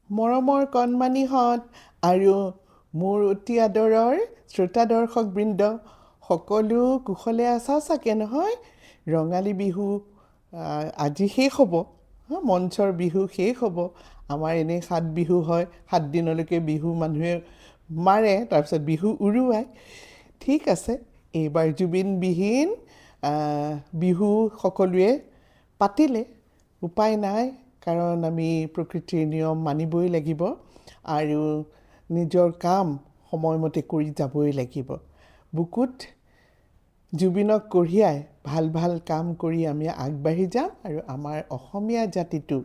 মৰমৰ কণমানিহঁত আৰু মোৰ অতি আদৰৰ শ্ৰোতা দৰ্শকবৃন্দ সকলো কুশলে আছা চাগে নহয়? ৰঙালী বিহু আজি শেষ হ'ব, মঞ্চৰ বিহু শেষ হ'ব। আমাৰ এনেই 7 বিহু হয়, 7 দিনলৈকে বিহু মানুহে মাৰে, তাৰপিছত বিহু উৰুৱায়। ঠিক আছে, এইবাৰ জুবিনবিহীন বিহু সকলোৱে পাতিলে, উপায় নাই, কাৰণ আমি প্ৰকৃতিৰ নিয়ম মানিবই লাগিব আৰু নিজৰ কাম সময়মতে কৰি যাবই লাগিব। বুকুত জুবিনক কঢ়িয়াই ভাল ভাল কাম কৰি আমি আগবাঢ়ি যাম আৰু আমাৰ অসমীয়া জাতিটোক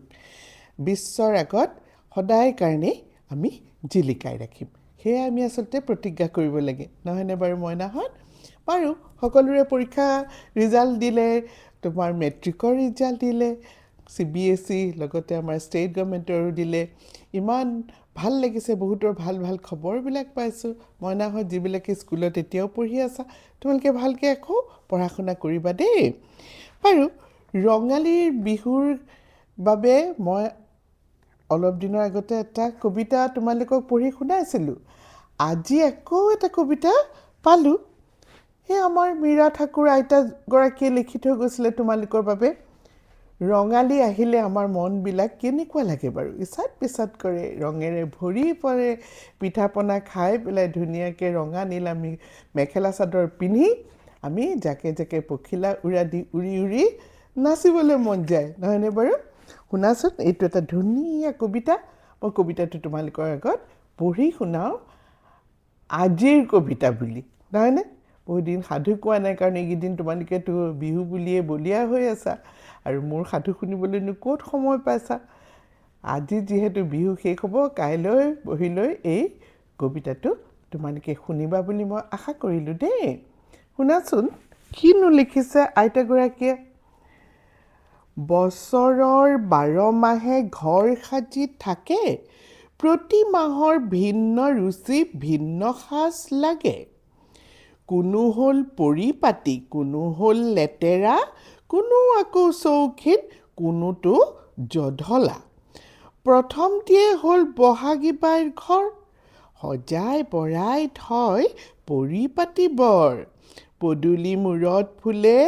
বিশ্বৰ আগত সদায় কাৰণেই আমি জিলিকাই ৰাখিম। সেয়ে আমি আচলতে প্ৰতিজ্ঞা কৰিব লাগে, নহয়নে বাৰু মইনাহঁত? বাৰু, সকলোৰে পৰীক্ষা ৰিজাল্ট দিলে, তোমাৰ মেট্ৰিকৰ ৰিজাল্ট দিলে, CBSE লগতে আমাৰ ষ্টেট গভৰ্ণমেণ্টৰো দিলে। ইমান ভাল লাগিছে, বহুতৰ ভাল ভাল খবৰবিলাক পাইছোঁ। মইনাহঁত যিবিলাকে স্কুলত এতিয়াও পঢ়ি আছা, তোমালোকে ভালকৈ আকৌ পঢ়া শুনা কৰিবা দেই। বাৰু, ৰঙালীৰ বিহুৰ বাবে মই অলপ দিনৰ আগতে এটা কবিতা তোমালোকক পঢ়ি শুনাইছিলোঁ। আজি আকৌ এটা কবিতা পালোঁ। সেই আমাৰ মীৰা ঠাকুৰ আইতাগৰাকীয়ে লিখি থৈ গৈছিলে তোমালোকৰ বাবে। ৰঙালী আহিলে আমাৰ মনবিলাক কেনেকুৱা লাগে বাৰু? ইচাত পিচাত কৰে, ৰঙেৰে ভৰি পৰে, পিঠা পনা খাই পেলাই ধুনীয়াকৈ ৰঙা নীলা মেখেলা চাদৰ পিন্ধি আমি জাকে জাকে পখিলা উৰা দি উৰি উৰি নাচিবলৈ মন যায়, নহয়নে বাৰু? শুনাচোন, এইটো এটা ধুনীয়া কবিতা। মই কবিতাটো তোমালোকৰ আগত পঢ়ি শুনাওঁ, আজিৰ কবিতা বুলি, নহয়নে? বহুদিন সাধু কোৱা নাই, কাৰণ এইকেইদিন তোমালোকেতো বিহু বুলিয়ে বলিয়া হৈ আছা আৰু মোৰ সাধু শুনিবলৈনো ক'ত সময় পাইছা। আজি যিহেতু বিহু শেষ হ'ব, কাইলৈ পৰহিলৈ এই কবিতাটো তোমালোকে শুনিবা বুলি মই আশা কৰিলোঁ দেই। শুনাচোন, কিনো লিখিছে আইতাগৰাকীয়ে। বছৰৰ 12 মাহে ঘৰ সাজি থাকে, প্ৰতি মাহৰ ভিন্ন ৰুচি ভিন্ন সাজ লাগে। কোনো হ'ল পৰিপাটি, কোনো হ'ল লেতেৰা, কোনো আকৌ চৌখিন, কোনোতো জধলা। প্ৰথমটিয়ে হ'ল বহাগী বাইৰ ঘৰ, সজাই পৰাই থয় পৰিপাটি বৰ। পদূলি মূৰত ফুলে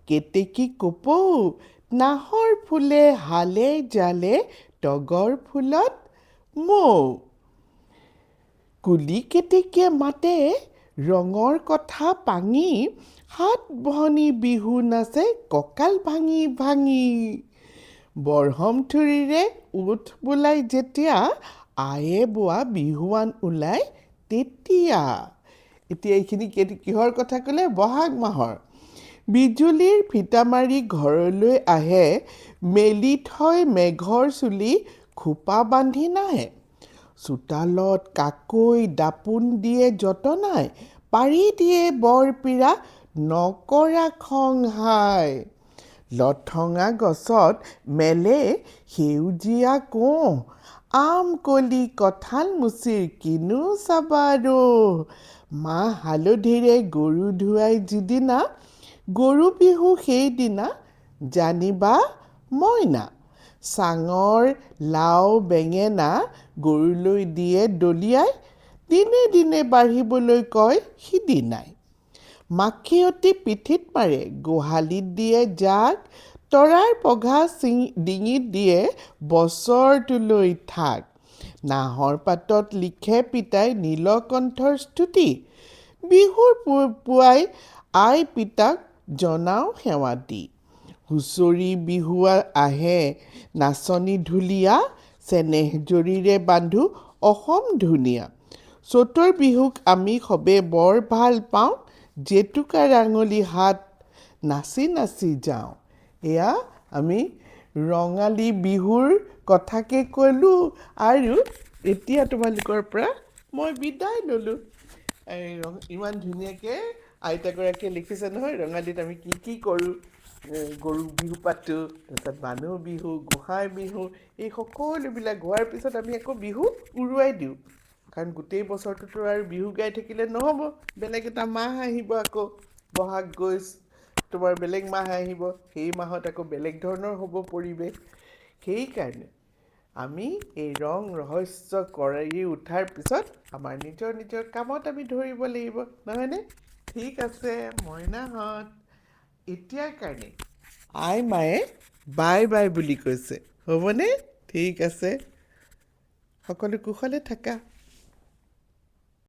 কেতেকী কপৌ, নাহৰ ফুলে হালে জালে, তগৰ ফুলত মৌ। কুলি কেতেকীয়ে মাতে ৰঙৰ কথা পাঙি, সাত ভনী বিহু নাচে কঁকাল ভাঙি ভাঙি। বৰহমথুৰিৰে ওঠ বোলাই যেতিয়া, আয়ে বোৱা বিহুৱান ওলাই তেতিয়া। এতিয়া এইখিনি কিহৰ কথা ক'লে? বহাগ মাহৰ। বিজুলীৰ ফিটা মাৰি ঘৰলৈ আহে, মেলি থয় মেঘৰ চুলি, খোপা বান্ধি নাহে। চোতালত কাকৈ দাপোন দিয়ে যতনাই, পাৰি দিয়ে বৰপীৰা নকৰা খংহাই। লঠঙা গছত মেলে সেউজীয়া কোঁহ, আম কলি কঁঠাল মুচিৰ কিনো চাবা ৰহ। মাহ হালধিৰে গৰু ধুৱাই যিদিনা, গৰু বিহু সেইদিনা জানিবা মইনা। চাঙৰ লাও বেঙেনা গৰুলৈ দিয়ে দলিয়াই, দিনে দিনে বাঢ়িবলৈ কয় সিদিনাই। মাখিয়তী পিঠিত মাৰে গোহালিত দিয়ে জাক, তৰাৰ পঘা ডিঙিত দিয়ে বছৰটোলৈ থাক। নাহৰ পাতত লিখে পিতাই নীলকণ্ঠৰ স্তুতি, বিহুৰ পুৱাই আই পিতাক জনাও সেৱা দি। হুঁচৰি বিহুৱা আহে নাচনী ঢুলীয়া, চেনেহ জৰীৰে বান্ধো অসম ধুনীয়া। চ'তৰ বিহুক আমি সবে বৰ ভাল পাওঁ, জেতুকা ৰাঙলী হাত নাচি নাচি যাওঁ। এয়া আমি ৰঙালী বিহুৰ কথাকে ক'লোঁ আৰু এতিয়া তোমালোকৰ পৰা মই বিদায় ল'লোঁ। ইমান ধুনীয়াকৈ আইতাগৰাকীয়ে লিখিছে নহয়, ৰঙালীত আমি কি কি কৰোঁ। গৰু বিহু পাতোঁ, তাৰপিছত মানুহ বিহু, গোঁসাই বিহু, এই সকলোবিলাক হোৱাৰ পিছত আমি আকৌ বিহু উৰুৱাই দিওঁ, কাৰণ গোটেই বছৰটোতো আৰু বিহু গাই থাকিলে নহ'ব। বেলেগ এটা মাহ আহিব, আকৌ বহাগ গৈ তোমাৰ বেলেগ মাহ আহিব, সেই মাহত আকৌ বেলেগ ধৰণৰ হ'ব পৰিৱেশ। সেইকাৰণে আমি এই ৰং ৰহস্য কৰি উঠাৰ পিছত আমাৰ নিজৰ নিজৰ কামত আমি ধৰিব লাগিব নহয়নে ঠিক আছে মইনাহঁত এতিয়াৰ কাৰণে আই মায়ে বাই বাই বুলি কৈছে হ'বনে ঠিক আছে সকলো কুশলে থাকা